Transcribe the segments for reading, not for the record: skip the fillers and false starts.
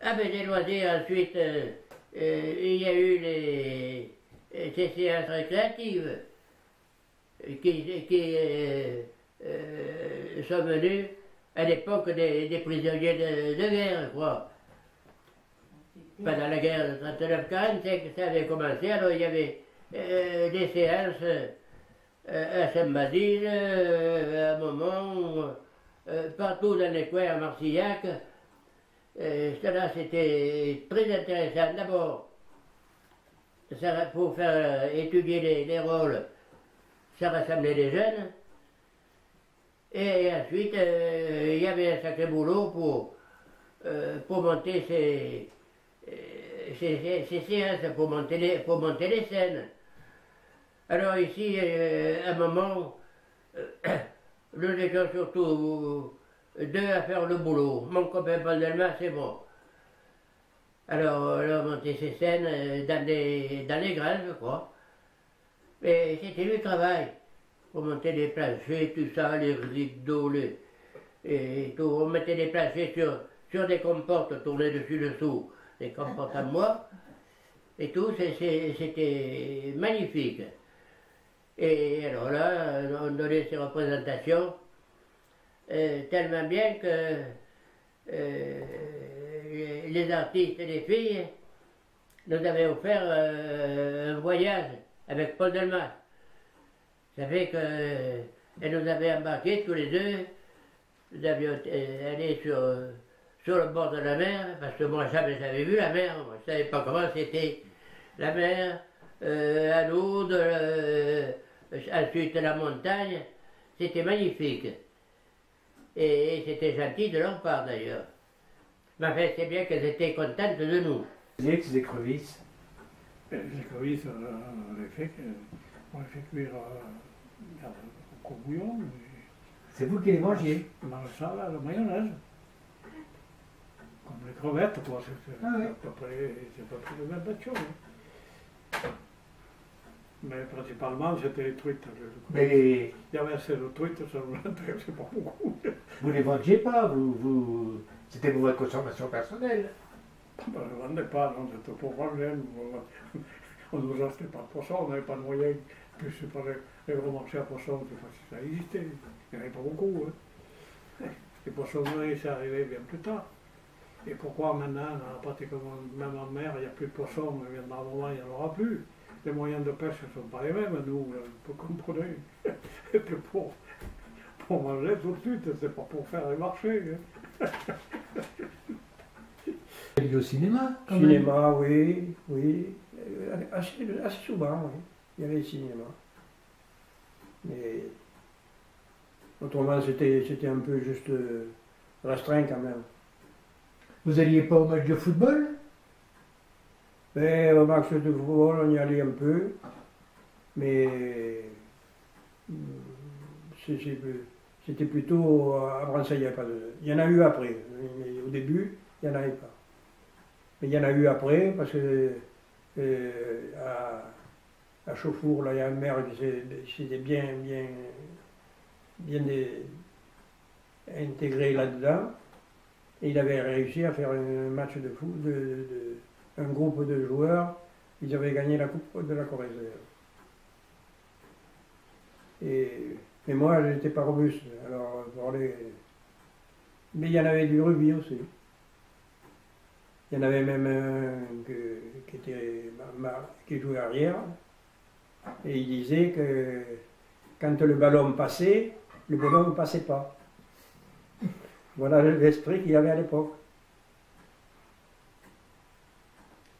Ah ben des loisirs, ensuite il y a eu ces séances récréatives qui sont venues à l'époque des prisonniers de guerre, je crois. Pendant la guerre de 39-45, ça avait commencé, alors il y avait des séances à Saint-Basile, à un moment, partout dans les coins à Marcillac. Cela, c'était très intéressant. D'abord, pour faire étudier les rôles, ça rassemblait les jeunes. Et ensuite, il y avait un sacré boulot pour monter ces séances, pour monter les scènes. Alors ici, à un moment, nous étions surtout deux à faire le boulot. Mon copain Paul Delmas, c'est bon. Alors, on a monté ces scènes dans les granges, je crois. Mais c'était le travail. Pour monter les planchers, tout ça, les rideaux, et tout. On mettait les planchers sur des comportes tournés dessus-dessous, des comportes à moi. Et tout, c'était magnifique. Et alors là, on donnait ces représentations tellement bien que les artistes et les filles nous avaient offert un voyage avec Paul Delmas. Ça fait qu'elle nous avait embarqués tous les deux. Nous avions allé sur le bord de la mer, parce que moi jamais j'avais vu la mer, moi je ne savais pas comment c'était la mer, à Lourdes, ensuite la montagne, c'était magnifique. Et c'était gentil de leur part d'ailleurs. Mais enfin, c'est bien qu'elles étaient contentes de nous. Vous disiez que ces écrevisses? Les écrevisses, on les fait cuire au bouillon. C'est vous qui les mangez? On mange ça, là, la mayonnaise. Comme les crevettes, quoi. C'est Ah oui. à peu près le même chose. Hein. Mais principalement, c'était les truites. Mais Il y avait assez de truites, ça ne m'intéressait pas beaucoup. vous les vendiez pas, c'était pour votre consommation personnelle. Ben, je ne vendais pas, non, c'était pour problème. On ne nous achetait pas de poisson, on n'avait pas de moyens. Puis c'est pas les gros marchés à poissons, c'est pas si ça existait. Il n'y en avait pas beaucoup. Hein. Les poissonneries, c'est arrivé bien plus tard. Et pourquoi maintenant, pratiquement même en mer, il n'y a plus de poissons, il y en a un moment, il n'y en aura plus. Les moyens de pêche ne sont pas les mêmes, nous, vous comprenez. Et puis pour manger tout de suite, c'est pas pour faire les marchés. Hein. Vous allez au cinéma quand même? Cinéma, oui, oui. Assez souvent, oui. Il y avait le cinéma. Mais autrement, c'était un peu juste restreint quand même. Vous n'alliez pas au match de football? Mais au match de football, on y allait un peu. Mais c'était plutôt à Bransaï, il n'y a pas de... Il y en a eu après, mais au début, il n'y en avait pas. Mais il y en a eu après, parce que à Chauffour, là, il y a un maire qui s'était bien intégré là-dedans. Et il avait réussi à faire un match de foot, un groupe de joueurs. Ils avaient gagné la Coupe de la Corée. Mais moi, je n'étais pas robuste. Alors, mais il y en avait du rugby aussi. Il y en avait même un qui jouait arrière. Et il disait que quand le ballon passait, le ballon ne passait pas. Voilà l'esprit qu'il y avait à l'époque.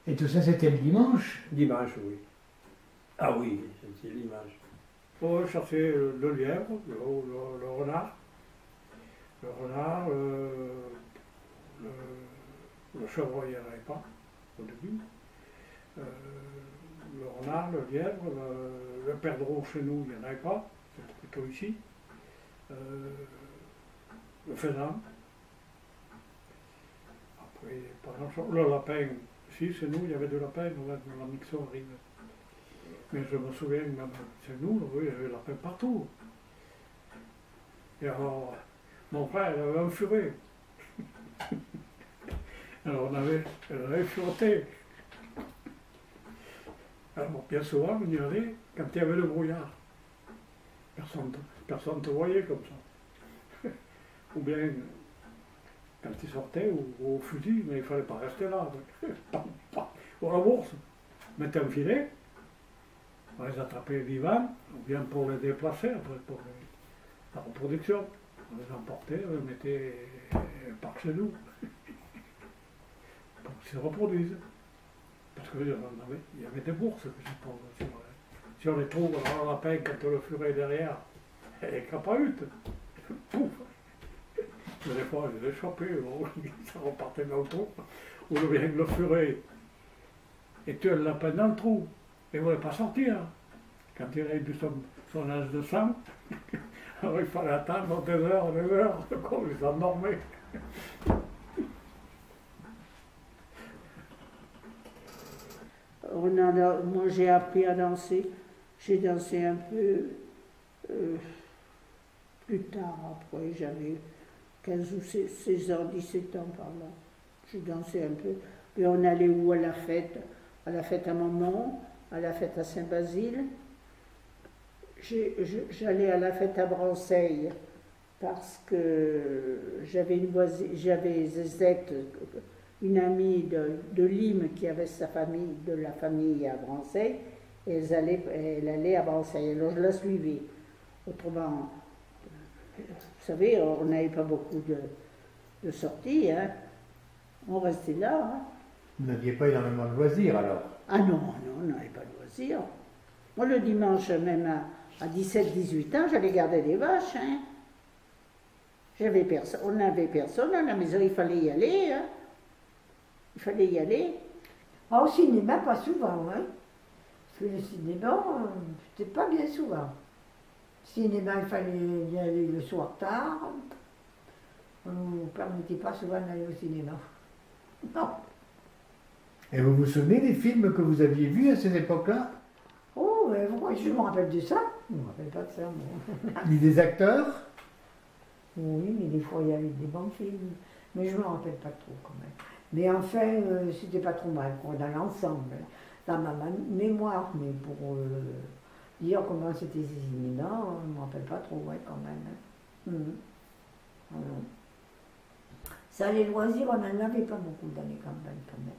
Et tout ça, c'était le dimanche? Dimanche, oui. Ah oui, c'était dimanche. Pour chercher le lièvre, le renard. Le renard, le chevreuil, il n'y en avait pas au début. Le renard, le lièvre, le perdreau chez nous, il n'y en avait pas, c'était plutôt ici. Le faisan. Après, par exemple, le lapin. Si, chez nous, il y avait du lapin, dans la mixerie. Mais je me souviens, même chez nous, oui, il y avait du lapin partout. Et alors, mon frère, il avait un furet. Alors elle avait fureté. Alors bien souvent, on y allait quand il y avait le brouillard. Personne ne te voyait comme ça. Ou bien quand ils sortaient au fusil, mais il ne fallait pas rester là. Ou à la bourse, on mettait un filet, on les attrapait vivants, ou bien pour les déplacer, après pour la reproduction. On les emportait, on les mettait par chez nous, pour qu'ils se reproduisent. Parce qu'il y avait des bourses, je suppose. Si on les trouve dans la peine quand le furet est derrière, et capahute, pouf! Mais des fois, je les chopais, ça repartait dans le trou, ou bien le furet, et tu as la peine dans le trou, et ne voulait pas sortir. Quand il avait bu son âge de sang, alors il fallait attendre des heures, comme ils endormaient. Moi, j'ai appris à danser. J'ai dansé un peu plus tard, après, j'avais 15 ou 16 ans, 17 ans par là. J'ai dansé un peu. Et on allait où à la fête? À la fête à Maman, à la fête à Saint-Basile. J'allais à la fête à Branceil parce que j'avais Zezette, une amie de Limes qui avait sa famille, de la famille à Branceil, et elle allait à Branceil, alors je la suivais. Autrement, vous savez, on n'avait pas beaucoup de sorties, hein. On restait là. Hein. Vous n'aviez pas énormément de loisirs alors? Ah non, on n'avait pas de loisirs. Moi, le dimanche, même à 17-18 ans, j'allais garder des vaches. Hein. On n'avait personne à la maison, il fallait y aller. Hein. Il fallait y aller. Ah, au cinéma, pas souvent, hein. Parce que le cinéma, c'était pas bien souvent. Le cinéma, il fallait y aller le soir tard. On ne nous permettait pas souvent d'aller au cinéma. Non. Et vous vous souvenez des films que vous aviez vus à cette époque-là? Oh, moi, je me rappelle de ça. Je ne me rappelle pas de ça, moi. Ni des acteurs? Oui, mais des fois, il y avait des bons films. Mais je ne me rappelle pas trop, quand même. Mais enfin, c'était pas trop mal, quoi, dans l'ensemble. Dans ma mémoire, mais pour dire comment c'était ces cinémas, je ne me rappelle pas trop, ouais, quand même. Hein. Ça, les loisirs, on n'en avait pas beaucoup dans les campagnes, quand même.